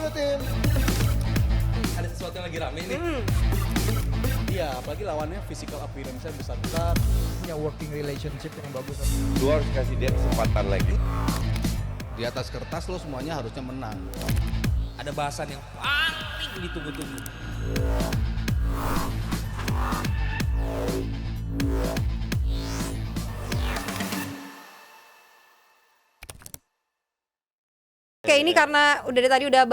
Halo tim. Ada sesuatu yang lagi rame nih. Iya, apalagi lawannya physical appearance-nya besar-besar. Punya working relationship yang bagus. Lu harus kasih dia kesempatan lagi. Di atas kertas lo semuanya harusnya menang. Ada bahasan yang paling ditunggu-tunggu. Oke, ini karena udah dari tadi udah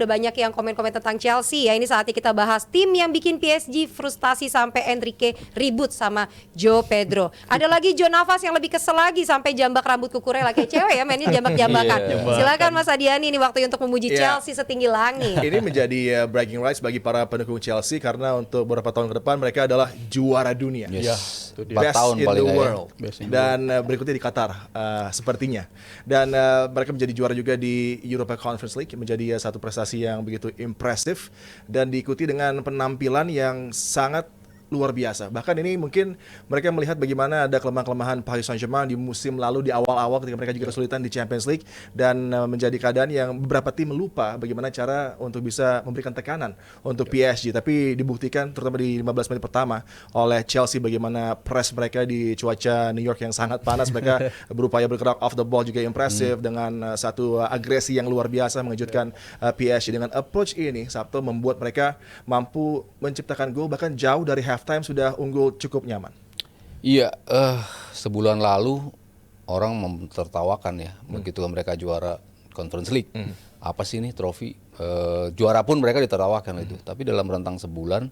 banyak yang komen-komen tentang Chelsea ya. Ini saatnya kita bahas tim yang bikin PSG frustasi sampai Enrique ribut sama Joe Pedro. Ada lagi Joe Navas yang lebih kesel lagi sampai jambak rambut kukurnya lah kayak cewek ya, mainnya jambak-jambakan. Silakan Mas Adiani ini waktu untuk memuji Chelsea setinggi langit. Ini menjadi bragging rights bagi para pendukung Chelsea karena untuk beberapa tahun ke depan mereka adalah juara dunia. Yes. Best 4 tahun in paling the ya. world. Dan berikutnya di Qatar sepertinya. Dan mereka menjadi juara juga di Europa Conference League, menjadi satu prestasi yang begitu impresif dan diikuti dengan penampilan yang sangat luar biasa. Bahkan ini mungkin mereka melihat bagaimana ada kelemahan-kelemahan Paris Saint-Germain di musim lalu di awal-awal ketika mereka juga kesulitan di Champions League dan menjadi keadaan yang beberapa tim lupa bagaimana cara untuk bisa memberikan tekanan untuk PSG. Tapi dibuktikan terutama di 15 menit pertama oleh Chelsea bagaimana press mereka di cuaca New York yang sangat panas. Mereka berupaya bergerak off the ball juga impresif dengan satu agresi yang luar biasa mengejutkan PSG. Dengan approach ini Sabtu membuat mereka mampu menciptakan gol bahkan jauh dari halftime sudah unggul cukup nyaman. Iya, sebulan lalu orang mentertawakan ya, begitu mereka juara Conference League. Apa sih ini trofi? Juara pun mereka ditertawakan itu. Tapi dalam rentang sebulan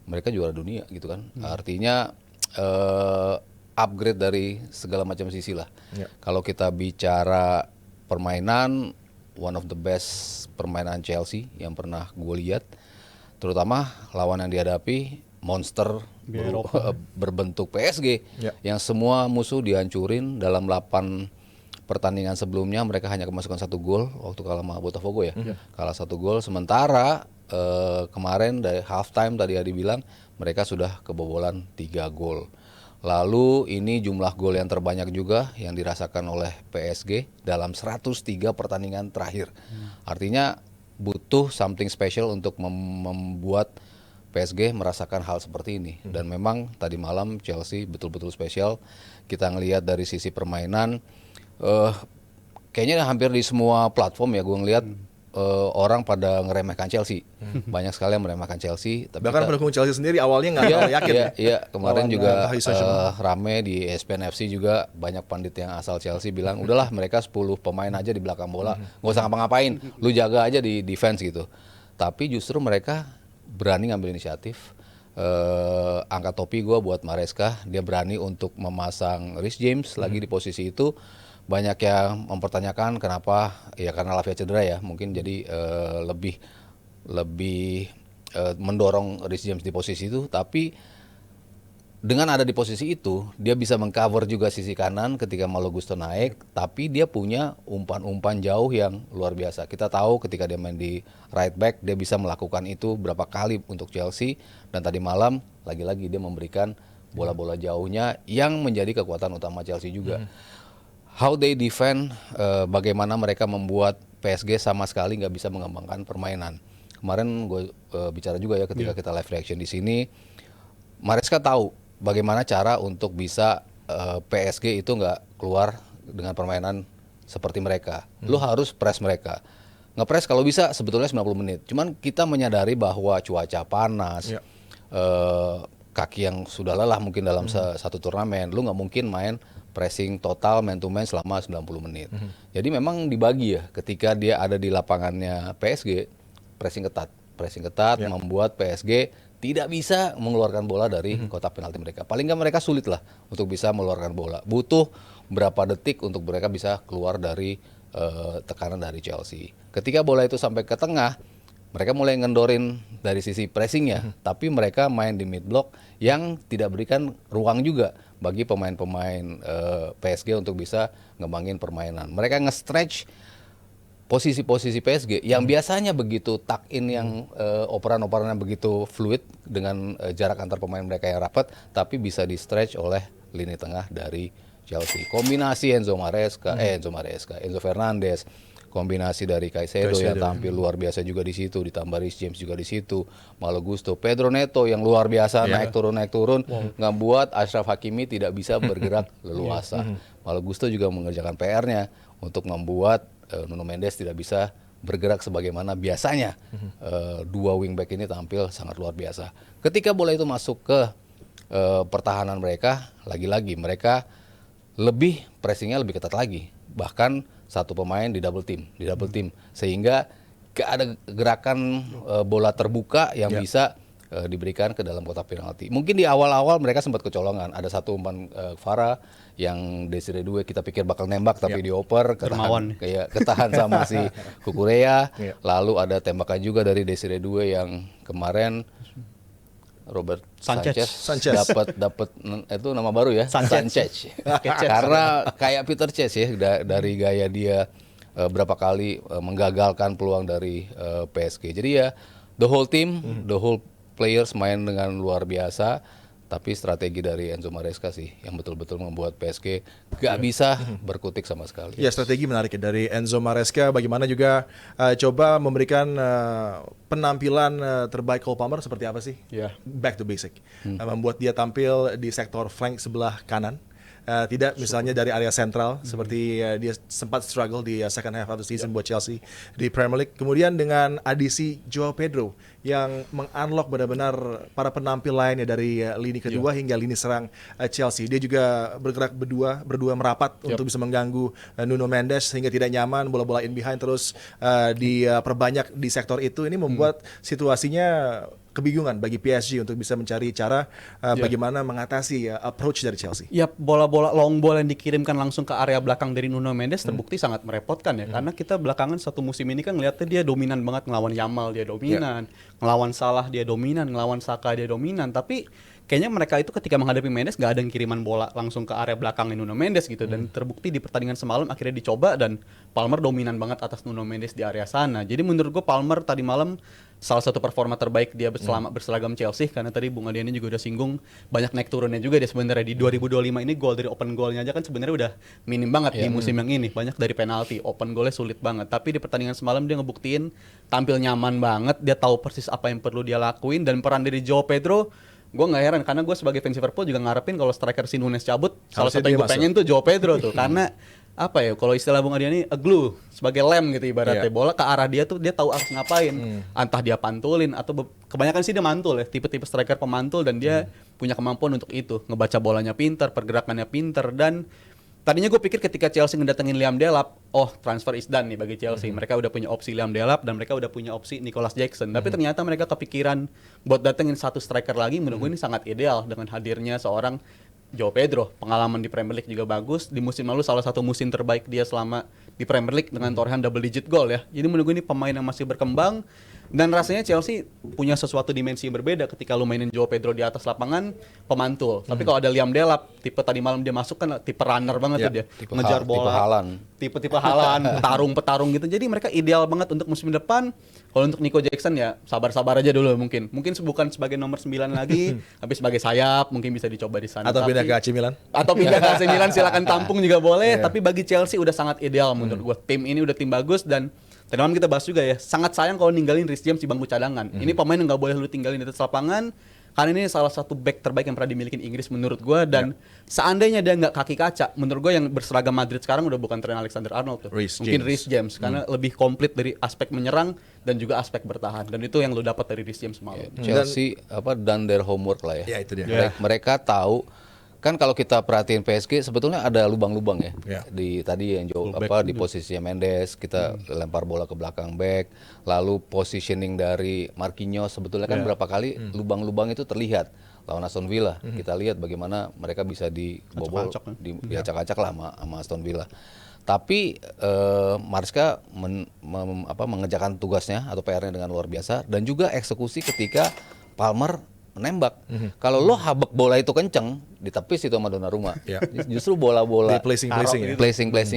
mereka juara dunia gitu kan. Artinya upgrade dari segala macam sisi lah. Kalau kita bicara permainan, one of the best permainan Chelsea yang pernah gue lihat. Terutama lawan yang dihadapi monster berbentuk PSG yang semua musuh dihancurin dalam 8 pertandingan sebelumnya. Mereka hanya kemasukan 1 gol waktu kalah sama Botafogo ya, kalah 1 gol. Sementara kemarin dari halftime tadi Adi bilang mereka sudah kebobolan 3 gol. Lalu ini jumlah gol yang terbanyak juga yang dirasakan oleh PSG dalam 103 pertandingan terakhir. Artinya butuh something special untuk membuat PSG merasakan hal seperti ini. Dan memang tadi malam Chelsea betul-betul spesial. Kita ngelihat dari sisi permainan, kayaknya hampir di semua platform ya gue ngelihat orang pada ngeremehkan Chelsea. Banyak sekali yang meremehkan Chelsea. Tapi Bahkan pendukung Chelsea sendiri awalnya nggak terlalu yakin. Iya, kemarin Lawan juga Paris Saint-Germain. rame di ESPN FC juga banyak pandit yang asal Chelsea bilang, udahlah mereka 10 pemain aja di belakang bola, nggak usah ngapa-ngapain, lu jaga aja di defense gitu. Tapi justru mereka berani ngambil inisiatif. Angkat topi gue buat Maresca, dia berani untuk memasang Reece James lagi di posisi itu. Banyak yang mempertanyakan kenapa, ya karena Lavia cedera ya, mungkin jadi lebih mendorong Reece James di posisi itu. Tapi dengan ada di posisi itu, dia bisa mengcover juga sisi kanan ketika Malo Gusto naik, tapi dia punya umpan-umpan jauh yang luar biasa. Kita tahu ketika dia main di right back, dia bisa melakukan itu berapa kali untuk Chelsea, dan tadi malam lagi-lagi dia memberikan bola-bola jauhnya yang menjadi kekuatan utama Chelsea juga. How they defend, bagaimana mereka membuat PSG sama sekali nggak bisa mengembangkan permainan. Kemarin gue bicara juga ya ketika kita live reaction di sini, Maresca tahu bagaimana cara untuk bisa PSG itu nggak keluar dengan permainan seperti mereka. Lu harus press mereka. Nge-press kalau bisa sebetulnya 90 menit. Cuman kita menyadari bahwa cuaca panas, kaki yang sudah lelah mungkin dalam satu turnamen, lu nggak mungkin main pressing total man to man selama 90 menit. Jadi memang dibagi ya, ketika dia ada di lapangannya PSG, pressing ketat membuat PSG tidak bisa mengeluarkan bola dari kotak penalti mereka. Paling nggak mereka sulit lah untuk bisa mengeluarkan bola. Butuh berapa detik untuk mereka bisa keluar dari tekanan dari Chelsea. Ketika bola itu sampai ke tengah, mereka mulai ngendorin dari sisi pressingnya, tapi mereka main di mid block yang tidak berikan ruang juga bagi pemain-pemain PSG untuk bisa ngembangin permainan. Mereka nge-stretch posisi-posisi PSG yang biasanya begitu tuck in, yang operan-operannya begitu fluid dengan jarak antar pemain mereka yang rapat, tapi bisa di-stretch oleh lini tengah dari Chelsea. Kombinasi Enzo Fernandez, kombinasi dari Caicedo yang tampil luar biasa juga di situ, ditambah Reece James juga di situ, Malo Gusto, Pedro Neto yang luar biasa naik turun, nggak buat Achraf Hakimi tidak bisa bergerak leluasa. Malo Gusto juga mengerjakan PR-nya untuk membuat Nuno Mendes tidak bisa bergerak sebagaimana biasanya. Dua wingback ini tampil sangat luar biasa. Ketika bola itu masuk ke pertahanan mereka, lagi-lagi mereka lebih pressingnya lebih ketat lagi. Bahkan satu pemain di double team, sehingga gak ada gerakan bola terbuka yang bisa diberikan ke dalam kotak penalti. Mungkin di awal-awal mereka sempat kecolongan. Ada satu umpan Farah yang Desire Doué kita pikir bakal nembak tapi dioper, ketahan sama si Kukurea. Lalu ada tembakan juga dari Desire Doué yang kemarin Robert Sanchez. dapat itu nama baru ya, Sanchez. Karena kayak Peter Cech ya dari gaya dia berapa kali menggagalkan peluang dari PSG. Jadi ya the whole team, the whole players main dengan luar biasa, tapi strategi dari Enzo Maresca sih yang betul-betul membuat PSG gak bisa berkutik sama sekali. Ya, strategi menarik ya dari Enzo Maresca. Bagaimana juga coba memberikan penampilan terbaik Cole Palmer seperti apa sih? Back to basic. Membuat dia tampil di sektor flank sebelah kanan. Tidak misalnya dari area sentral seperti dia sempat struggle di second half of the season buat Chelsea di Premier League. Kemudian dengan adisi Joao Pedro yang meng-unlock benar-benar para penampil lainnya dari lini kedua hingga lini serang Chelsea. Dia juga bergerak berdua merapat untuk bisa mengganggu Nuno Mendes sehingga tidak nyaman, bola-bola in behind terus diperbanyak di sektor itu. Ini membuat situasinya kebingungan bagi PSG untuk bisa mencari cara bagaimana mengatasi approach dari Chelsea. Ya, bola-bola long ball yang dikirimkan langsung ke area belakang dari Nuno Mendes terbukti sangat merepotkan ya. Karena kita belakangan satu musim ini kan ngeliatnya dia dominan banget, ngelawan Yamal dia dominan, ngelawan Salah dia dominan, ngelawan Saka dia dominan. Tapi kayaknya mereka itu ketika menghadapi Mendes gak ada yang kiriman bola langsung ke area belakang Nuno Mendes gitu. Dan terbukti di pertandingan semalam akhirnya dicoba dan Palmer dominan banget atas Nuno Mendes di area sana. Jadi menurut gue Palmer tadi malam salah satu performa terbaik dia selama berseragam Chelsea, karena tadi Bung Adiani juga udah singgung banyak naik turunnya juga dia sebenarnya. Di 2025 ini gol dari open goalnya aja kan sebenarnya udah minim banget di musim yang ini, banyak dari penalti, open goalnya sulit banget. Tapi di pertandingan semalam dia ngebuktiin tampil nyaman banget, dia tahu persis apa yang perlu dia lakuin. Dan peran dari Joao Pedro gue nggak heran, karena gue sebagai fans Liverpool juga ngarepin kalau striker si Nunes cabut, salah satu yang gue pengen tuh Joao Pedro tuh. Karena apa ya, kalau istilah Bung Adiani a glue, sebagai lem gitu ibaratnya. Bola ke arah dia tuh dia tahu harus ngapain. Entah dia pantulin atau kebanyakan sih dia mantul ya, tipe-tipe striker pemantul, dan dia punya kemampuan untuk itu, ngebaca bolanya pinter, pergerakannya pinter. Dan tadinya gue pikir ketika Chelsea ngedatengin Liam Delap, oh transfer is done nih bagi Chelsea. Mereka udah punya opsi Liam Delap dan mereka udah punya opsi Nicholas Jackson. Tapi ternyata mereka kepikiran buat datengin satu striker lagi. Menurut gue ini sangat ideal dengan hadirnya seorang Joao Pedro. Pengalaman di Premier League juga bagus. Di musim lalu salah satu musim terbaik dia selama di Premier League dengan torehan double digit goal ya. Jadi menurut gue ini pemain yang masih berkembang. Dan rasanya Chelsea punya sesuatu dimensi yang berbeda ketika lu mainin Joao Pedro di atas lapangan pemantul. Tapi kalau ada Liam Delap, tipe tadi malam dia masuk kan tipe runner banget tuh dia. Ngejar bola. Tipe Haaland, petarung gitu. Jadi mereka ideal banget untuk musim depan. Kalau untuk Nico Jackson ya sabar-sabar aja dulu mungkin. Mungkin bukan sebagai nomor 9 lagi, tapi sebagai sayap mungkin bisa dicoba di sana. Atau pindah ke AC Milan. Atau pindah ke AC Milan, silakan tampung juga boleh. Tapi bagi Chelsea udah sangat ideal menurut gue. Tim ini udah tim bagus, dan tadi malam kita bahas juga ya, sangat sayang kalau ninggalin Reece James di bangku cadangan. Ini pemain yang nggak boleh lu tinggalin di atas lapangan, karena ini salah satu back terbaik yang pernah dimiliki Inggris menurut gue. Dan seandainya dia nggak kaki kaca, menurut gue yang berseragam Madrid sekarang udah bukan Trent Alexander-Arnold tuh, mungkin Reece James, karena lebih komplit dari aspek menyerang dan juga aspek bertahan. Dan itu yang lu dapat dari Reece James semalam. Chelsea done their homework lah ya. Ya itu dia. Mereka tahu. Kan kalau kita perhatiin PSG sebetulnya ada lubang-lubang ya. Di tadi yang di posisinya Mendes, kita lempar bola ke belakang back, lalu positioning dari Marquinhos sebetulnya kan berapa kali lubang-lubang itu terlihat. Lawan Aston Villa, kita lihat bagaimana mereka bisa dibobol, diacak-acak lah sama Aston Villa. Tapi Maresca mengerjakan tugasnya atau PR-nya dengan luar biasa, dan juga eksekusi ketika Palmer menembak. Kalau lo habek bola itu kenceng, ditepis itu sama Donnarumma. Justru bola-bola placing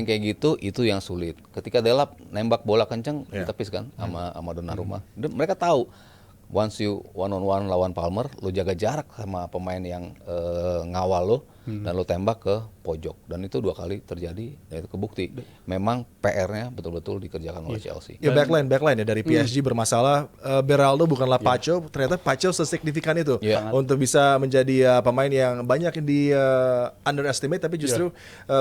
kayak gitu itu yang sulit. Ketika Delap nembak bola kenceng, ditepis kan sama Donnarumma. Mereka tahu once you one on one lawan Palmer, lo jaga jarak sama pemain yang ngawal lo, dan lo tembak ke pojok, dan itu 2 kali terjadi dan itu kebukti. Memang PR-nya betul-betul dikerjakan oleh Chelsea. Ya backline ya dari PSG bermasalah. Beraldo bukanlah Pacho, ternyata Pacho sesignifikan itu untuk bisa menjadi pemain yang banyak di underestimate, tapi justru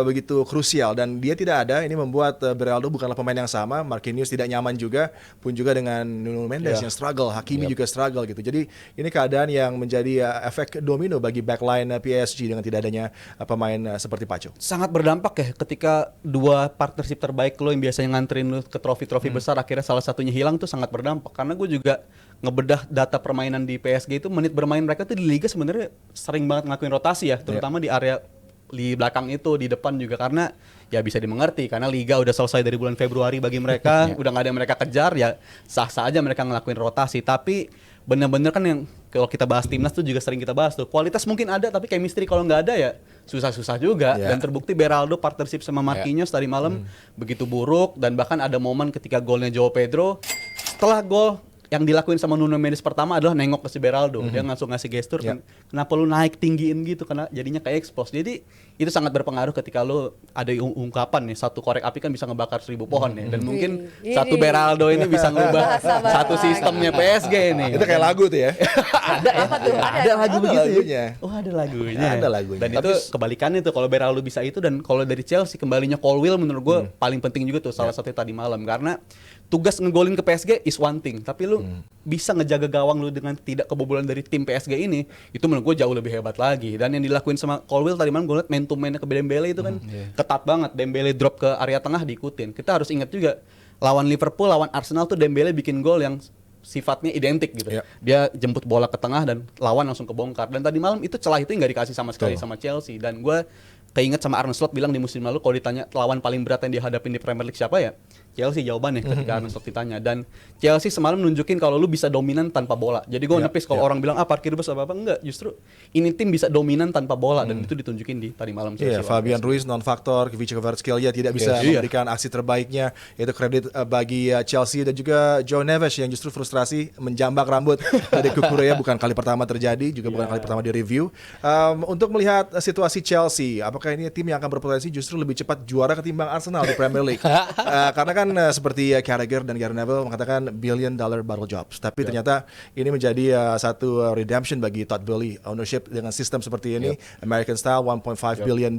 begitu krusial, dan dia tidak ada. Ini membuat Beraldo bukanlah pemain yang sama. Marquinhos tidak nyaman juga, pun juga dengan Nuno Mendes yang struggle, Hakimi juga struggle gitu. Jadi ini keadaan yang menjadi efek domino bagi backline PSG dengan tidak adanya pemain seperti Pacho. Sangat berdampak ya ketika 2 partnership terbaik lo yang biasanya nganterin lo ke trofi-trofi besar akhirnya salah satunya hilang, tuh sangat berdampak. Karena gue juga ngebedah data permainan di PSG itu, menit bermain mereka tuh di liga sebenarnya sering banget ngelakuin rotasi ya, terutama di area di belakang itu, di depan juga, karena ya bisa dimengerti karena liga udah selesai dari bulan Februari bagi mereka, udah nggak ada yang mereka kejar, ya sah-sah aja mereka ngelakuin rotasi. Tapi bener-bener kan yang kalau kita bahas timnas tuh juga sering kita bahas tuh, kualitas mungkin ada tapi chemistry kalau nggak ada ya susah-susah juga. Dan terbukti Beraldo partnership sama Marquinhos tadi malam begitu buruk, dan bahkan ada momen ketika golnya Joao Pedro, setelah gol yang dilakuin sama Nuno Mendes pertama adalah nengok ke si Beraldo. Dia langsung ngasih gestur kan, kenapa lu naik tinggiin gitu, karena jadinya kayak expose. Jadi itu sangat berpengaruh ketika lu ada ungkapan nih, satu korek api kan bisa ngebakar 1000 pohon nih. Dan mungkin satu Beraldo ini bisa ngubah satu sistemnya PSG nih. Itu kayak lagu tuh ya. Ada ya, ada lagu begitu lagunya. ya. Oh ada lagunya. Ada lagunya. Dan itu kebalikannya tuh kalau Beraldo bisa itu, dan kalau dari Chelsea kembalinya Colwill menurut gue paling penting juga tuh, salah satunya tadi malam, karena tugas ngegolin ke PSG is one thing, tapi lu bisa ngejaga gawang lu dengan tidak kebobolan dari tim PSG ini, itu menurut gue jauh lebih hebat lagi. Dan yang dilakuin sama Colwill tadi malam, gue liat man to man-nya ke Dembele itu kan ketat banget. Dembele drop ke area tengah diikutin. Kita harus ingat juga lawan Liverpool, lawan Arsenal tuh Dembele bikin gol yang sifatnya identik gitu. Dia jemput bola ke tengah dan lawan langsung kebongkar. Dan tadi malam itu celah itu nggak dikasih sama sekali sama Chelsea. Dan gue keinget sama Arne Slot bilang di musim lalu kalau ditanya lawan paling berat yang dihadapin di Premier League siapa ya, Chelsea jawabannya ketika Arne Slot ditanya. Dan Chelsea semalam nunjukin kalau lu bisa dominan tanpa bola. Jadi gue nepis kalau orang bilang parkir bus apa enggak, justru ini tim bisa dominan tanpa bola, dan itu ditunjukin di tadi malam Chelsea. Fabian Ruiz non faktor, Kvicha Kvaratskhelia tidak bisa memberikan aksi terbaiknya. Itu kredit bagi Chelsea, dan juga Joe Neves yang justru frustrasi menjambak rambut dari Kukureya, bukan kali pertama terjadi, juga bukan kali pertama di review. Untuk melihat situasi Chelsea, apakah ini tim yang akan berpotensi justru lebih cepat juara ketimbang Arsenal di Premier League? Karena kan seperti Carragher dan Gary Neville mengatakan $1 billion bottle jobs, tapi ternyata ini menjadi satu redemption bagi Todd Boehly ownership dengan sistem seperti ini, American style. $1.5 billion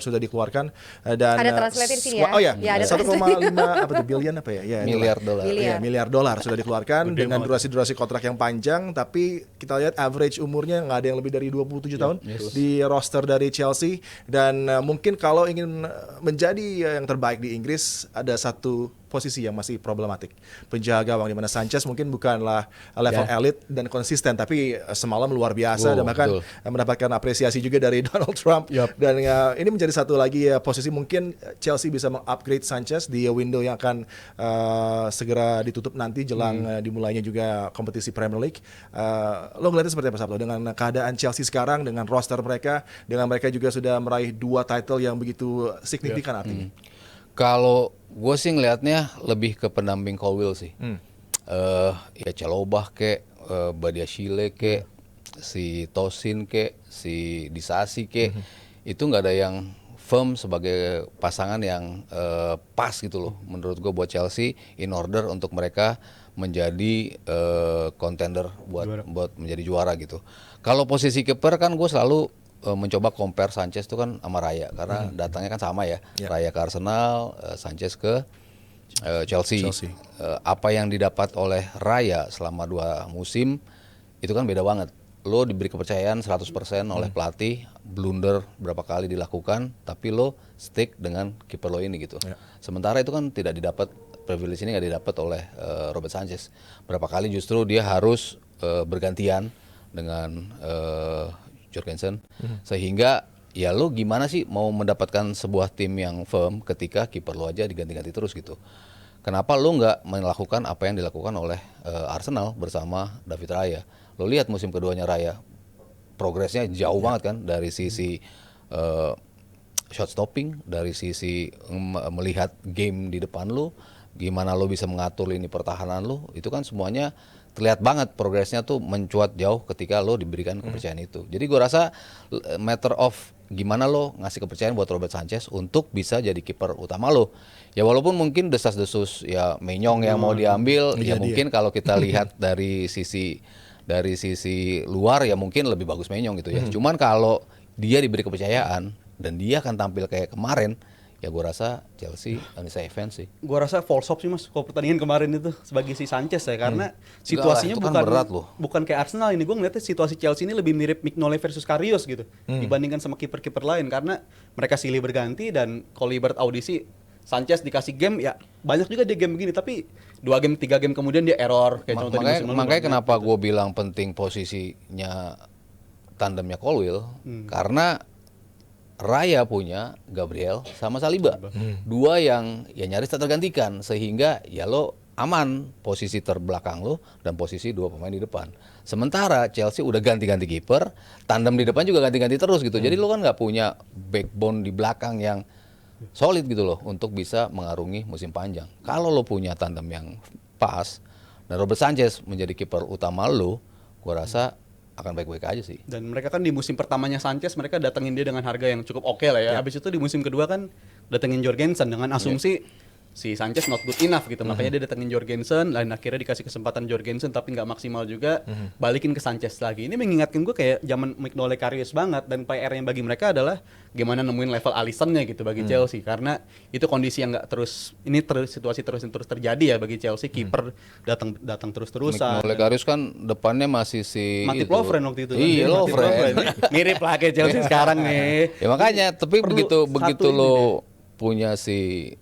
sudah dikeluarkan, dan ada translator di sini ya. Oh ya, ada 1,5 apa tuh billion apa ya? Miliar dolar. Miliar dolar sudah dikeluarkan dengan durasi kontrak yang panjang, tapi kita lihat average umurnya nggak ada yang lebih dari 27 tahun di roster dari Chelsea. Dan mungkin kalau ingin menjadi yang terbaik di Inggris, ada satu posisi yang masih problematik, penjaga gawang, di mana Sanchez mungkin bukanlah level elit dan konsisten, tapi semalam luar biasa dan bahkan mendapatkan apresiasi juga dari Donald Trump. Dan ini menjadi satu lagi posisi mungkin Chelsea bisa mengupgrade Sanchez di window yang akan segera ditutup nanti jelang dimulainya juga kompetisi Premier League. Lo ngeliatnya seperti apa, Sabto, dengan keadaan Chelsea sekarang, dengan roster mereka, dengan mereka juga sudah meraih 2 title yang begitu signifikan artinya? Kalau gue sih ngelihatnya lebih ke pendamping Colwill sih. Ya Chalobah kek, Badiashile kek, si Tosin kek, si Disasi kek, itu nggak ada yang firm sebagai pasangan yang pas gitu loh menurut gue buat Chelsea, in order untuk mereka menjadi contender buat menjadi juara gitu. Kalau posisi kiper kan gue selalu mencoba compare Sanchez itu kan sama Raya, karena datangnya kan sama ya. Raya ke Arsenal, Sanchez ke Chelsea. Apa yang didapat oleh Raya selama 2 musim itu kan beda banget. Lo diberi kepercayaan 100% oleh pelatih, blunder berapa kali dilakukan, tapi lo stick dengan kiper lo ini gitu. Sementara itu kan tidak didapat, privilege ini nggak didapat oleh Robert Sanchez. Berapa kali justru dia harus bergantian dengan Jorgensen, sehingga ya lo gimana sih mau mendapatkan sebuah tim yang firm ketika kiper lo aja diganti-ganti terus gitu. Kenapa lo nggak melakukan apa yang dilakukan oleh Arsenal bersama David Raya? Lo lihat musim keduanya Raya, progresnya jauh banget kan, dari sisi shot stopping, dari sisi melihat game di depan lo, gimana lo bisa mengatur lini pertahanan lo, itu kan semuanya terlihat banget progresnya tuh mencuat jauh ketika lo diberikan kepercayaan itu. Jadi gue rasa matter of gimana lo ngasih kepercayaan buat Robert Sanchez untuk bisa jadi kiper utama lo. Ya walaupun mungkin desas-desus ya Menyong yang mau diambil, ya mungkin kalau kita lihat dari sisi luar ya mungkin lebih bagus Menyong gitu ya. Cuman kalau dia diberi kepercayaan dan dia akan tampil kayak kemarin, ya gue rasa Chelsea bisa advance sih. Gue rasa false hope sih mas, kalau pertandingan kemarin itu sebagai si Sanchez ya, karena situasinya Enggak lah, itu kan bukan berat loh. bukan kayak Arsenal ini. Gue ngeliatnya situasi Chelsea ini lebih mirip Mignolet versus Karius gitu, dibandingkan sama kiper-kiper lain, karena mereka silih berganti dan kalau ibarat audisi Sanchez dikasih game ya banyak juga dia game begini, tapi 2 game 3 game kemudian dia error kayak contoh di musim lalu. Makanya kenapa gue bilang penting posisinya tandemnya Colwill, karena Raya punya Gabriel sama Saliba. Dua yang ya nyaris tak tergantikan, sehingga ya lo aman posisi terbelakang lo dan posisi 2 pemain di depan. Sementara Chelsea udah ganti-ganti kiper, tandem di depan juga ganti-ganti terus gitu. Jadi lo kan nggak punya backbone di belakang yang solid gitu loh untuk bisa mengarungi musim panjang. Kalau lo punya tandem yang pas dan Robert Sanchez menjadi kiper utama lo, gua rasa akan baik-baik aja sih. Dan mereka kan di musim pertamanya Sanchez mereka datengin dia dengan harga yang cukup oke lah ya. Habis itu di musim kedua kan datengin Jorgensen dengan asumsi si Sanchez not good enough gitu. Makanya dia datengin Jorgensen, dan akhirnya dikasih kesempatan Jorgensen tapi nggak maksimal juga, balikin ke Sanchez lagi. Ini mengingatkan gue kayak zaman Mignolet Karius banget, dan PR yang bagi mereka adalah gimana nemuin level Alisson-nya gitu bagi Chelsea, karena itu kondisi yang nggak terus, ini situasi terus terjadi ya bagi Chelsea. Kiper datang terus-terusan. Mignolet Karius kan depannya masih si Matip itu. Lovren waktu itu. Iya, Matip Lovren. Mirip lah kayak Chelsea sekarang nih. Ya makanya, tapi Perlu begitu satu ini lo punya si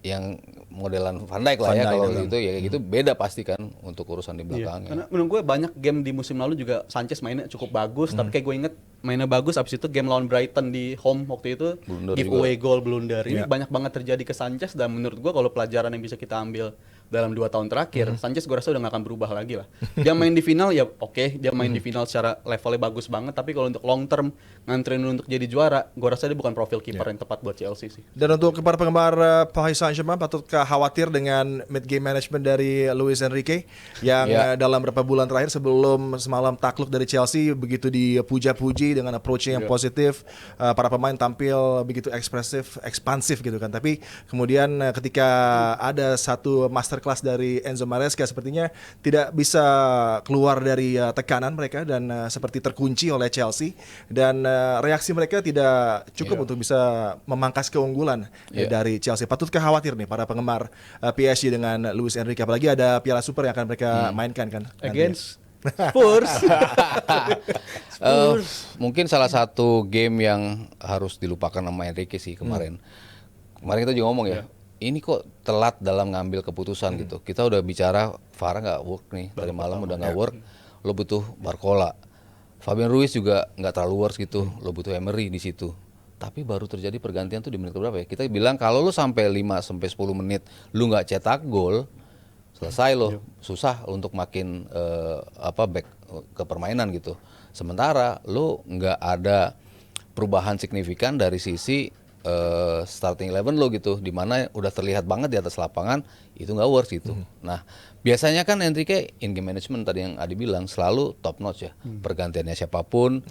yang modelan Van Dijk lah Van ya, Dijk kalau dalam. gitu ya kayak gitu beda pasti kan untuk urusan di Iya, belakangnya. karena menurut gue banyak game di musim lalu juga Sanchez mainnya cukup bagus, tapi kayak gue inget mainnya bagus, abis itu game lawan Brighton di home waktu itu Blunder giveaway goal blunder. Ini Iya. banyak banget terjadi ke Sanchez, dan menurut gue kalau pelajaran yang bisa kita ambil dalam 2 tahun terakhir, Sanchez gue rasa udah gak akan berubah lagi lah. Dia main di final ya oke, dia main di final secara levelnya bagus banget, tapi kalau untuk long term nganterin untuk jadi juara, gue rasa dia bukan profil kiper yang tepat buat Chelsea sih. Dan untuk para penggemar Paris Saint-Germain patutkah khawatir dengan mid game management dari Luis Enrique yang Ya. dalam beberapa bulan terakhir sebelum semalam takluk dari Chelsea begitu dipuja-puji dengan approach yang positif, para pemain tampil begitu ekspresif, ekspansif gitu kan. Tapi kemudian ketika ada satu masterclass dari Enzo Maresca sepertinya tidak bisa keluar dari tekanan mereka dan seperti terkunci oleh Chelsea, dan reaksi mereka tidak cukup untuk bisa memangkas keunggulan dari Chelsea. Patutkah khawatir nih para penggemar PSG dengan Luis Enrique, apalagi ada Piala Super yang akan mereka mainkan kan nantinya. Against Spurs. Mungkin salah satu game yang harus dilupakan sama Enrique sih kemarin. Kemarin kita juga ngomong ya, ini kok telat dalam ngambil keputusan gitu. Kita udah bicara VAR nggak work nih, dari malam udah nggak work. Lo butuh Barcola, Fabian Ruiz juga nggak terlalu works gitu. Lo butuh Emery di situ. Tapi baru terjadi pergantian tuh di menit berapa ya? Kita bilang kalau lo sampai 5 sampai 10 menit lu nggak cetak gol, selesai lo, susah untuk makin back ke permainan gitu. Sementara lo nggak ada perubahan signifikan dari sisi starting 11 lo gitu, dimana udah terlihat banget di atas lapangan itu nggak works gitu. Nah biasanya kan Enrique in game management tadi yang Adi bilang selalu top notch ya, pergantiannya siapapun,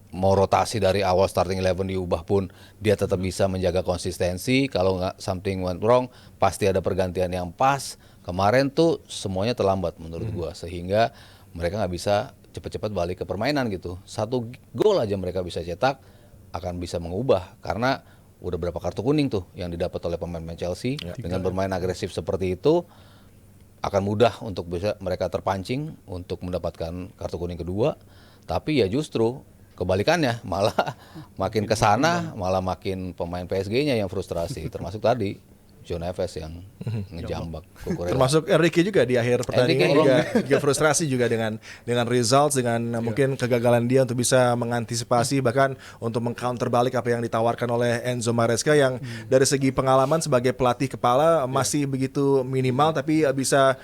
mau rotasi dari awal starting 11 diubah pun dia tetap bisa menjaga konsistensi. Kalau nggak something went wrong pasti ada pergantian yang pas. Kemarin tuh semuanya terlambat menurut gua, sehingga mereka nggak bisa cepat-cepat balik ke permainan gitu. 1 gol aja mereka bisa cetak akan bisa mengubah, karena udah berapa kartu kuning tuh yang didapat oleh pemain Chelsea. Dengan bermain agresif seperti itu akan mudah untuk bisa mereka terpancing untuk mendapatkan kartu kuning kedua. Tapi ya justru kebalikannya, malah makin kesana malah makin pemain PSG-nya yang frustrasi, termasuk tadi John Neves yang ngejambak Cucurella. Termasuk Enrique juga di akhir pertandingan juga frustrasi juga dengan results, dengan mungkin kegagalan dia untuk bisa mengantisipasi bahkan untuk mengcounter balik apa yang ditawarkan oleh Enzo Maresca yang dari segi pengalaman sebagai pelatih kepala masih begitu minimal, tapi bisa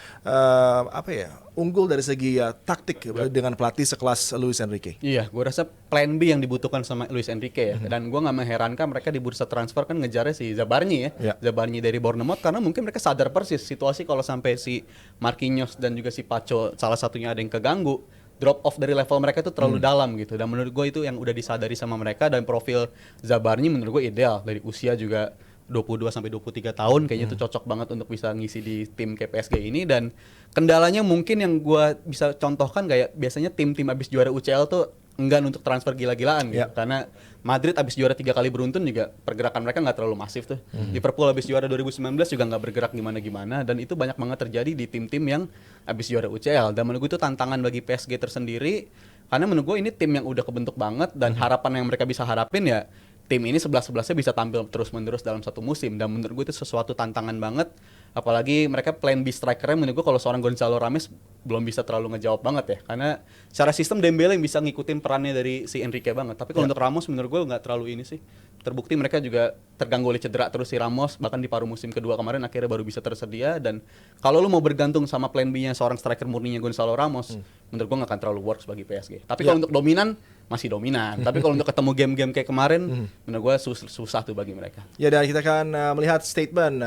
unggul dari segi taktik dengan pelatih sekelas Luis Enrique. Iya, gue rasa plan B yang dibutuhkan sama Luis Enrique ya. Dan gue nggak mengherankan mereka di bursa transfer kan ngejarnya si Zabarnyi ya. Iya. Zabarnyi dari Bournemouth karena mungkin mereka sadar persis situasi kalau sampai si Marquinhos dan juga si Pacho salah satunya ada yang keganggu, drop off dari level mereka itu terlalu dalam gitu. Dan menurut gue itu yang udah disadari sama mereka, dan profil Zabarnyi menurut gue ideal, dari usia juga 22 sampai 23 tahun kayaknya itu cocok banget untuk bisa ngisi di tim kayak PSG ini. Dan kendalanya mungkin yang gua bisa contohkan kayak biasanya tim-tim abis juara UCL tuh enggan untuk transfer gila-gilaan gitu. Karena Madrid abis juara 3 kali beruntun juga pergerakan mereka nggak terlalu masif tuh. Liverpool abis juara 2019 juga nggak bergerak gimana-gimana, dan itu banyak banget terjadi di tim-tim yang abis juara UCL. Dan menurut gue itu tantangan bagi PSG tersendiri, karena menurut gue ini tim yang udah kebentuk banget, dan harapan yang mereka bisa harapin ya tim ini 11-11-nya bisa tampil terus-menerus dalam satu musim. Dan menurut gue itu sesuatu tantangan banget. Apalagi mereka plan B strikernya menurut gue kalau seorang Gonzalo Ramos belum bisa terlalu ngejawab banget ya. Karena secara sistem Dembele yang bisa ngikutin perannya dari si Enrique banget. Tapi kalau untuk Ramos menurut gue nggak terlalu ini sih. Terbukti mereka juga terganggu oleh cedera terus si Ramos. Bahkan di paruh musim kedua kemarin akhirnya baru bisa tersedia. Dan kalau lu mau bergantung sama plan B-nya seorang striker murninya Gonzalo Ramos, menurut gue nggak akan terlalu works bagi PSG. Tapi kalau untuk dominan, masih dominan. Tapi kalau untuk ketemu game-game kayak kemarin, menurut gue susah tuh bagi mereka. Ya, dan kita akan melihat statement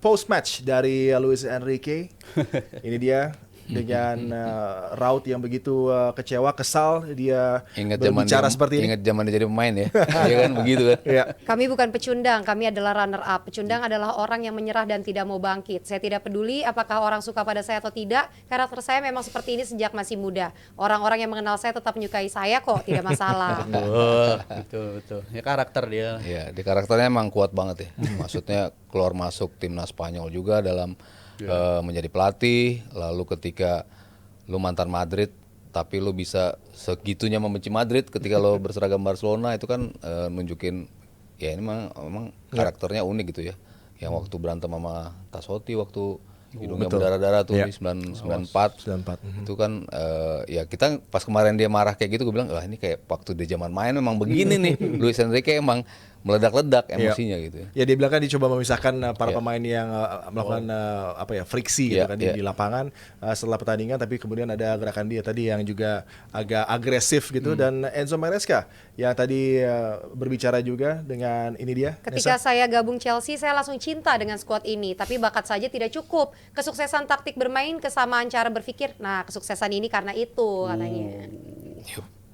post match dari Luis Enrique. Ini dia dengan raut yang begitu kecewa, kesal, dia berbicara seperti ini. Ingat zaman dia jadi pemain ya. Iya kan begitu kan. Ya. Kami bukan pecundang, kami adalah runner up. Pecundang adalah orang yang menyerah dan tidak mau bangkit. Saya tidak peduli apakah orang suka pada saya atau tidak. Karakter saya memang seperti ini sejak masih muda. Orang-orang yang mengenal saya tetap menyukai saya kok, tidak masalah. Betul. Ya karakter dia. Ya, di karakternya emang kuat banget ya. Maksudnya keluar masuk timnas Spanyol juga dalam menjadi pelatih, lalu ketika lu mantan Madrid tapi lu bisa segitunya membenci Madrid ketika lu berseragam Barcelona, itu kan nunjukin ya ini memang karakternya unik gitu ya. Yang waktu berantem sama Tassotti waktu hidungnya berdarah-darah tuh di 94. Itu kan ya kita pas kemarin dia marah kayak gitu, gue bilang wah ini kayak waktu dia zaman main memang begini nih. Luis Enrique emang meledak-ledak emosinya gitu ya. Ya, dia bilang kan dicoba memisahkan para pemain yang melakukan friksi gitu kan di lapangan setelah pertandingan, tapi kemudian ada gerakan dia tadi yang juga agak agresif gitu. Dan Enzo Maresca yang tadi berbicara juga dengan ini dia. Ketika saya gabung Chelsea, saya langsung cinta dengan skuad ini. Tapi bakat saja tidak cukup. Kesuksesan taktik bermain, kesamaan cara berpikir. Nah, kesuksesan ini karena itu katanya.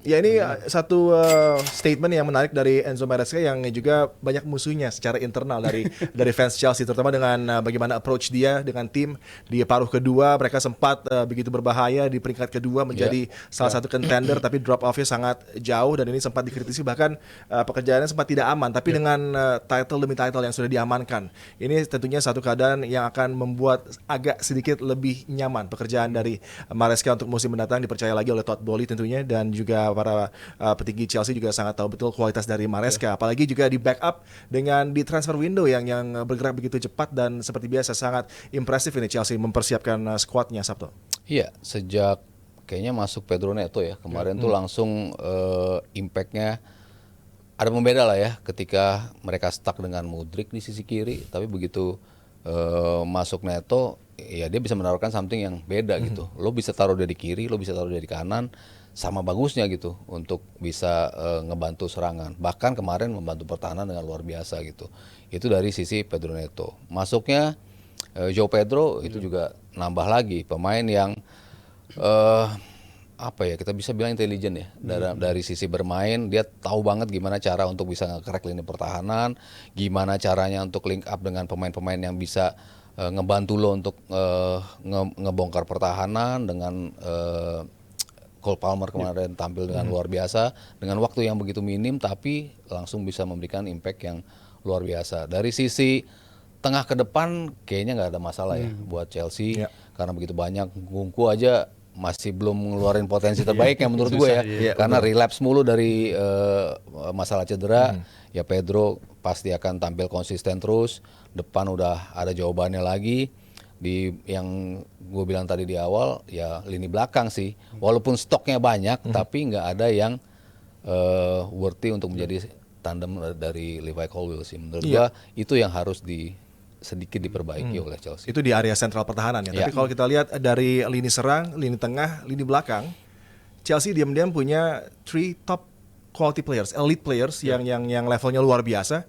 Ya, ini satu statement yang menarik dari Enzo Maresca yang juga banyak musuhnya secara internal dari fans Chelsea, terutama dengan bagaimana approach dia dengan tim di paruh kedua. Mereka sempat begitu berbahaya di peringkat kedua menjadi salah satu contender, tapi drop off-nya sangat jauh, dan ini sempat dikritisi bahkan pekerjaannya sempat tidak aman. Tapi dengan title demi title yang sudah diamankan, ini tentunya satu keadaan yang akan membuat agak sedikit lebih nyaman pekerjaan dari Maresca untuk musim mendatang, dipercaya lagi oleh Todd Boehly tentunya, dan juga para petinggi Chelsea juga sangat tahu betul kualitas dari Maresca. Apalagi juga di backup dengan di transfer window yang bergerak begitu cepat, dan seperti biasa sangat impresif ini Chelsea mempersiapkan skuadnya, Sabto. Iya, sejak kayaknya masuk Pedro Neto ya kemarin tuh langsung impact-nya ada pembeda lah ya, ketika mereka stuck dengan Mudryk di sisi kiri, tapi begitu masuk Neto ya dia bisa menawarkan something yang beda gitu. Lo bisa taruh dia di kiri, lo bisa taruh dia di kanan, sama bagusnya gitu untuk bisa ngebantu serangan. Bahkan kemarin membantu pertahanan dengan luar biasa gitu. Itu dari sisi Pedro Neto. Masuknya João Pedro itu juga nambah lagi pemain yang kita bisa bilang intelijen ya. Dari sisi bermain dia tahu banget gimana cara untuk bisa nge-crack lini pertahanan, gimana caranya untuk link up dengan pemain-pemain yang bisa ngebantu lo untuk ngebongkar pertahanan. Dengan Cole Palmer kemarin tampil dengan luar biasa dengan waktu yang begitu minim, tapi langsung bisa memberikan impact yang luar biasa. Dari sisi tengah ke depan kayaknya nggak ada masalah ya buat Chelsea, karena begitu banyak. Gungku aja masih belum ngeluarin potensi terbaiknya menurut gue ya, karena relapse mulu dari masalah cedera. Ya Pedro pasti akan tampil konsisten terus, depan udah ada jawabannya lagi. Di yang gue bilang tadi di awal ya lini belakang sih, walaupun stoknya banyak tapi nggak ada yang worthy untuk menjadi tandem dari Levi Colwill sih. Menurut gue itu yang harus sedikit diperbaiki oleh Chelsea. Itu di area sentral pertahanan ya. Ya. Tapi kalau kita lihat dari lini serang, lini tengah, lini belakang, Chelsea diam-diam punya 3 top quality players, elite players yang levelnya luar biasa.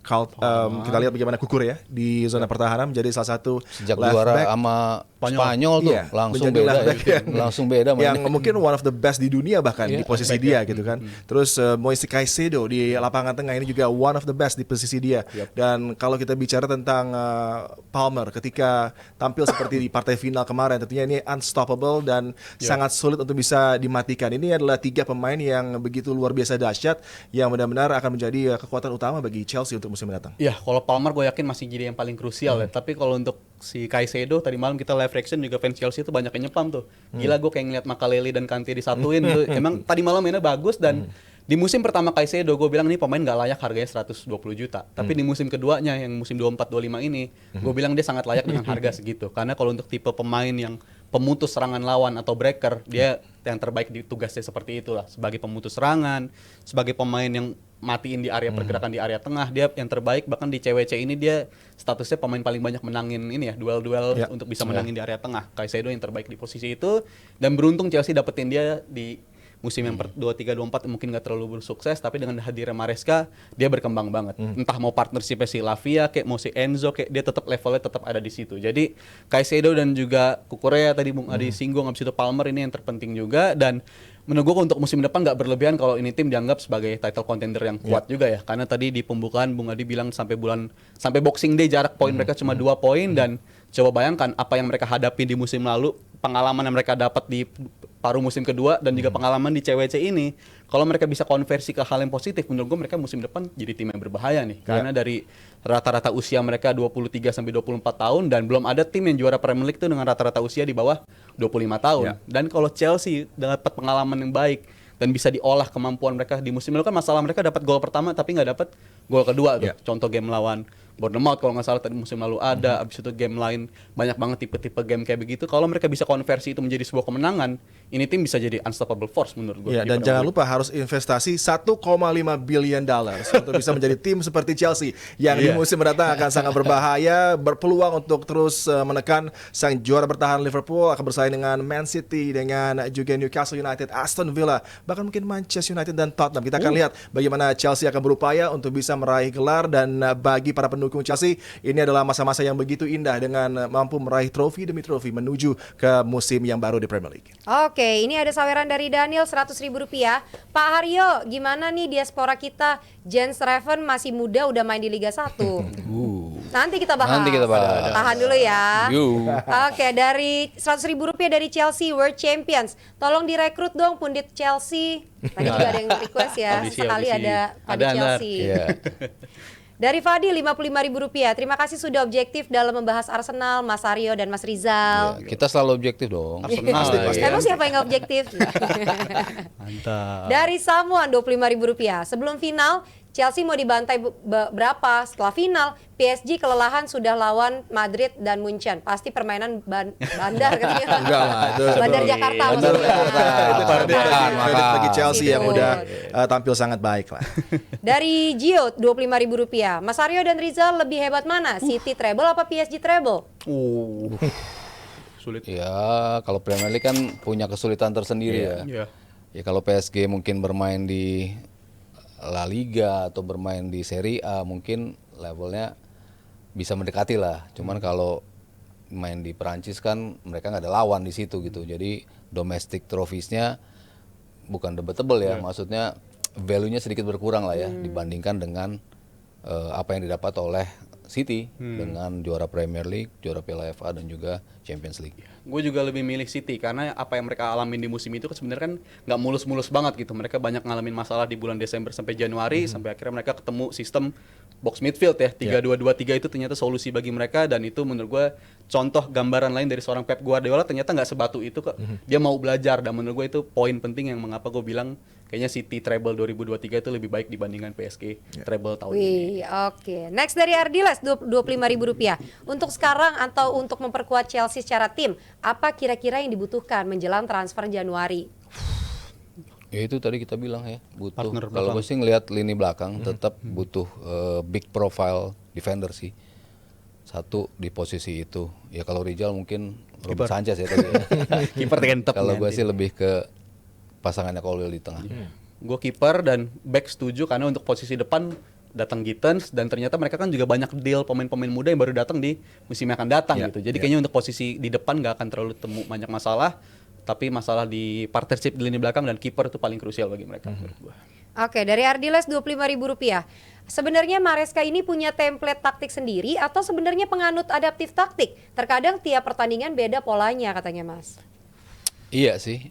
Kita lihat bagaimana Kukurea di zona pertahanan menjadi salah satu Sejak left juara back sama Spanyol tuh Iya, langsung menjadi beda left back ya. Langsung beda yang mainnya. mungkin one of the best di dunia bahkan di posisi dia gitu kan. Terus Moise Caicedo di lapangan tengah ini juga one of the best di posisi dia. Dan kalau kita bicara tentang Palmer ketika tampil seperti di partai final kemarin, tentunya ini unstoppable dan sangat sulit untuk bisa dimatikan. Ini adalah 3 pemain yang begitu luar biasa dahsyat yang benar-benar akan menjadi kekuatan utama bagi Chelsea untuk musim mendatang. Ya, kalau Palmer gue yakin masih jadi yang paling krusial ya. Tapi kalau untuk si Caicedo, tadi malam kita live reaction juga fans Chelsea itu banyak yang nyepam tuh. Gila, gue kayak ngeliat Makaleli dan Kante disatuin tuh. Emang tadi malam mainnya bagus dan di musim pertama Caicedo gue bilang nih pemain nggak layak harganya 120 juta. Tapi di musim keduanya yang musim 24-25 ini, gue bilang dia sangat layak dengan harga segitu. Karena kalau untuk tipe pemain yang pemutus serangan lawan atau breaker, dia yang terbaik di tugasnya seperti itulah. Sebagai pemutus serangan, sebagai pemain yang matiin di area pergerakan di area tengah, dia yang terbaik. Bahkan di CWC ini dia statusnya pemain paling banyak menangin ini ya, duel-duel untuk bisa menangin di area tengah. Caicedo yang terbaik di posisi itu, dan beruntung Chelsea dapetin dia di musim yang 23-24 mungkin gak terlalu bersukses, tapi dengan hadirnya Maresca dia berkembang banget. Entah mau partnershipnya si Lavia kayak mau si Enzo kayak, dia tetap levelnya tetap ada di situ. Jadi Caicedo dan juga Kukurea tadi Bung Adi singgung, habis itu Palmer ini yang terpenting juga. Dan menurut gue untuk musim depan nggak berlebihan kalau ini tim dianggap sebagai title contender yang kuat juga ya. Karena tadi di pembukaan Bung Adi bilang sampai Boxing Day jarak poin mereka cuma 2 poin, dan coba bayangkan apa yang mereka hadapi di musim lalu, pengalaman yang mereka dapat di paruh musim kedua dan juga pengalaman di CWC ini. Kalau mereka bisa konversi ke hal yang positif, menurut gue mereka musim depan jadi tim yang berbahaya nih. Karena dari rata-rata usia mereka 23 sampai 24 tahun dan belum ada tim yang juara Premier League itu dengan rata-rata usia di bawah 25 tahun. Dan kalau Chelsea dapat pengalaman yang baik dan bisa diolah kemampuan mereka di musim lalu, kan masalah mereka dapat gol pertama tapi nggak dapat gol kedua tuh. Contoh game lawan Bournemouth kalau nggak salah tadi musim lalu ada, abis itu game lain banyak banget tipe-tipe game kayak begitu. Kalau mereka bisa konversi itu menjadi sebuah kemenangan, ini tim bisa jadi unstoppable force menurut gue. Ya, dan jangan lupa harus investasi 1,5 billion dollars untuk bisa menjadi tim seperti Chelsea yang di musim mendatang akan sangat berbahaya, berpeluang untuk terus menekan sang juara bertahan Liverpool, akan bersaing dengan Man City, dengan juga Newcastle United, Aston Villa, bahkan mungkin Manchester United dan Tottenham. Kita akan lihat bagaimana Chelsea akan berupaya untuk bisa meraih gelar, dan bagi para pendukung Chelsea ini adalah masa-masa yang begitu indah dengan mampu meraih trofi demi trofi menuju ke musim yang baru di Premier League. Oke, ini ada saweran dari Daniel Rp100.000. Pak Haryo, gimana nih diaspora kita? Jens Reven masih muda udah main di Liga 1. Nanti kita bahas. Tahan dulu ya. Oke, dari Rp100.000 dari Chelsea World Champions. Tolong direkrut dong pundit Chelsea. Tadi juga ada yang request ya. Sekali ada Chelsea. Dari Fadi Rp55.000. Terima kasih sudah objektif dalam membahas Arsenal, Mas Aryo dan Mas Rizal. Ya, kita selalu objektif dong. Arsenal. Emang siapa yang nggak objektif? Mantap. Dari Samuan Rp25.000. Sebelum final Chelsea mau dibantai berapa? Setelah final PSG kelelahan sudah lawan Madrid dan Munchen. Pasti permainan bandar katanya. Enggak lah, itu Bandar Jakarta Bandar maksudnya. Jakarta. Itu kredit bagi Chelsea yang Gitu. udah tampil sangat baik lah. Dari Gio Rp25.000. Mas Aryo dan Rizal lebih hebat mana? City treble apa PSG treble? Sulit. Ya, kalau Premier League kan punya kesulitan tersendiri ya. Ya kalau PSG mungkin bermain di La Liga atau bermain di Serie A mungkin levelnya bisa mendekati lah. Cuman kalau main di Perancis kan mereka nggak ada lawan di situ gitu. Jadi domestic trophies-nya bukan debatable ya. Maksudnya value-nya sedikit berkurang lah ya dibandingkan dengan apa yang didapat oleh City dengan juara Premier League, juara Piala FA dan juga Champions League. Gue juga lebih milih City karena apa yang mereka alamin di musim itu kan sebenarnya kan nggak mulus-mulus banget gitu. Mereka banyak ngalamin masalah di bulan Desember sampai Januari sampai akhirnya mereka ketemu sistem box midfield ya 3-2-2-3 itu ternyata solusi bagi mereka, dan itu menurut gue contoh gambaran lain dari seorang Pep Guardiola ternyata nggak sebatu itu kok. Dia mau belajar, dan menurut gue itu poin penting yang mengapa gue bilang kayaknya City treble 2023 itu lebih baik dibandingkan PSG treble tahun ini. Oke. Next dari Ardiles Rp25.000. Untuk sekarang atau untuk memperkuat Chelsea secara tim, apa kira-kira yang dibutuhkan menjelang transfer Januari? Ya itu tadi kita bilang ya, butuh. Partner Kalau gue sih ngelihat lini belakang tetap butuh big profile defender sih. satu di posisi itu. Ya kalau Rizal mungkin Robert Sanchez ya tadi. Kiper dengan top. Kalau gue sih lebih ke pasangannya Colwill di tengah. Gue kiper dan back setuju karena untuk posisi depan datang Gittens dan ternyata mereka kan juga banyak deal pemain-pemain muda yang baru datang di musim yang akan datang gitu. Jadi kayaknya untuk posisi di depan nggak akan terlalu banyak masalah, tapi masalah di partnership di lini belakang dan kiper itu paling krusial bagi mereka menurut gue. Oke, dari Ardiles Rp25.000. Sebenarnya Maresca ini punya template taktik sendiri atau sebenarnya penganut adaptif taktik? Terkadang tiap pertandingan beda polanya katanya Mas. Iya sih.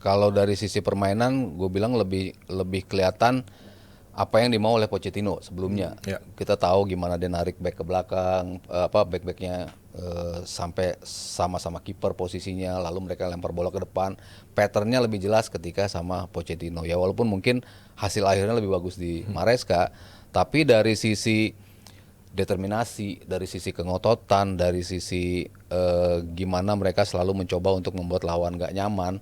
Kalau dari sisi permainan, gue bilang lebih kelihatan apa yang dimau oleh Pochettino sebelumnya. Kita tahu gimana dia narik back ke belakang, back-backnya sampai sama-sama kiper posisinya, lalu mereka lempar bola ke depan. Patternnya lebih jelas ketika sama Pochettino. Ya walaupun mungkin hasil akhirnya lebih bagus di Maresca, tapi dari sisi determinasi, dari sisi kengototan, dari sisi gimana mereka selalu mencoba untuk membuat lawan gak nyaman,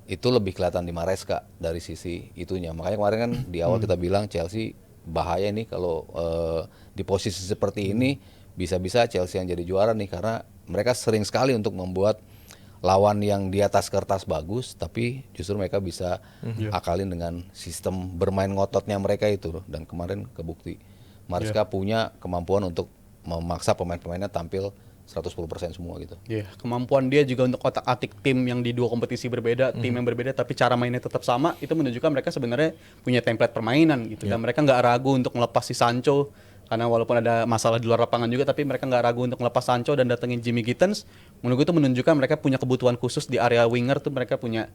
itu lebih kelihatan di Maresca dari sisi itunya. Makanya kemarin kan di awal kita bilang Chelsea bahaya nih kalau di posisi seperti ini, bisa-bisa Chelsea yang jadi juara nih, karena mereka sering sekali untuk membuat lawan yang di atas kertas bagus, tapi justru mereka bisa akalin dengan sistem bermain ngototnya mereka itu, dan kemarin kebukti. Maresca punya kemampuan untuk memaksa pemain-pemainnya tampil 110% semua gitu. Kemampuan dia juga untuk otak-atik tim yang di dua kompetisi berbeda, tim yang berbeda tapi cara mainnya tetap sama, itu menunjukkan mereka sebenarnya punya template permainan gitu. Dan mereka nggak ragu untuk melepas si Sancho, karena walaupun ada masalah di luar lapangan juga, tapi mereka nggak ragu untuk melepas Sancho dan datengin Jimmy Gittens. Menurut gue itu menunjukkan mereka punya kebutuhan khusus di area winger tuh, mereka punya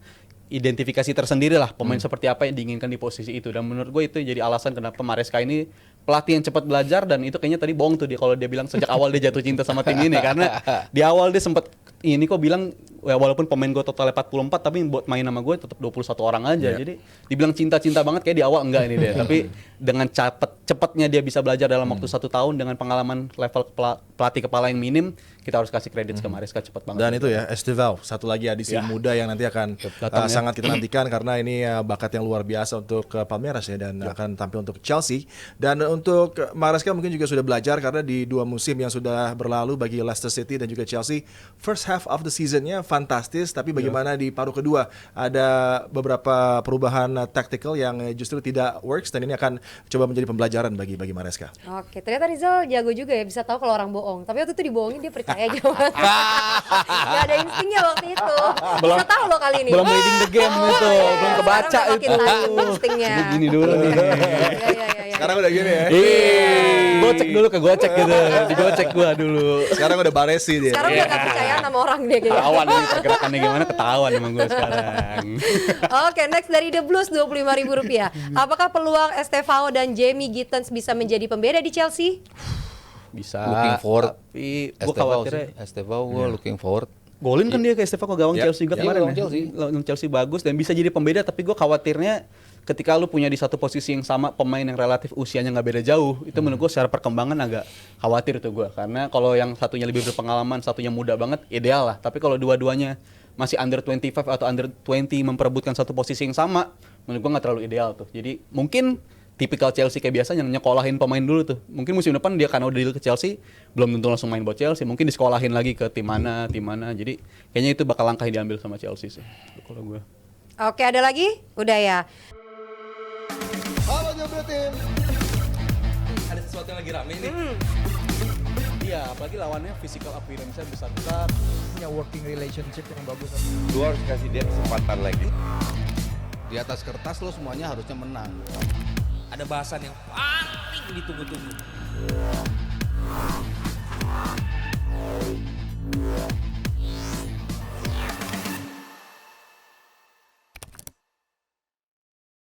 identifikasi tersendiri lah pemain seperti apa yang diinginkan di posisi itu. Dan menurut gue itu jadi alasan kenapa Maresca ini pelatih yang cepat belajar, dan itu kayaknya tadi bohong tuh dia kalau dia bilang sejak awal dia jatuh cinta sama tim ini, karena di awal dia sempat ini kok bilang ya walaupun pemain gue total 44 tapi buat main sama gue tetap 21 orang aja. Jadi dibilang cinta-cinta banget kayak di awal enggak ini dia. Tapi dengan cepatnya dia bisa belajar dalam waktu 1 tahun dengan pengalaman level pelatih kepala yang minim, kita harus kasih kredit ke Maresca cepat banget. Dan itu ya Estevao, satu lagi adisi muda yang nanti akan sangat kita nantikan karena ini bakat yang luar biasa untuk Palmeiras ya, dan akan tampil untuk Chelsea. Dan untuk Maresca mungkin juga sudah belajar karena di 2 musim yang sudah berlalu bagi Leicester City dan juga Chelsea, first half of the seasonnya fantastis, tapi bagaimana di paruh kedua ada beberapa perubahan tactical yang justru tidak works, dan ini akan coba menjadi pembelajaran bagi Maresca. Oke, ternyata Rizal jago juga ya, bisa tahu kalau orang bohong. Tapi waktu itu dibohongin dia percaya jawabannya. Gak ada instingnya waktu itu. Bisa tahu loh kali ini. Belum reading the game itu, belum kebaca itu. Instingnya. Begini dulu nih. Sekarang udah gini ya. Gocek dulu ke gocek gitu. Digocek gua dulu. Sekarang udah baresi dia. Sekarang udah gak percaya sama orang dia gitu. Ketahuan nih pergerakannya gimana, ketahuan emang gue sekarang. Oke, next dari The Blues Rp25.000. Apakah peluang Estevao dan Jamie Gittens bisa menjadi pembeda di Chelsea? Bisa. Looking forward. Tapi gue khawatirnya Estevao gue looking forward. golin kan dia ke Estevao ke gawang Chelsea juga kemarin. Gawang Chelsea. Lawan Chelsea bagus dan bisa jadi pembeda, tapi gue khawatirnya ketika lu punya di satu posisi yang sama pemain yang relatif usianya nggak beda jauh, itu menurut gue secara perkembangan agak khawatir tuh gue, karena kalau yang satunya lebih berpengalaman, satunya muda banget, ideal lah. Tapi kalau dua-duanya masih under 25 atau under 20 memperebutkan satu posisi yang sama, menurut gue nggak terlalu ideal tuh. Jadi mungkin tipikal Chelsea kayak biasanya nyekolahin pemain dulu tuh. Mungkin musim depan dia karena udah deal ke Chelsea, belum tentu langsung main buat Chelsea. Mungkin disekolahin lagi ke tim mana. Jadi kayaknya itu bakal langkah yang diambil sama Chelsea sih kalau gue. Oke, ada lagi? Udah ya. Halo Jomblo Tim. Ada sesuatu yang lagi rame nih. Iya, apalagi lawannya physical appearance-nya besar-besar. Punya working relationship yang bagus. Lu harus kasih dia kesempatan lagi. Di atas kertas lo semuanya harusnya menang. Ada bahasan yang paling ditunggu-tunggu.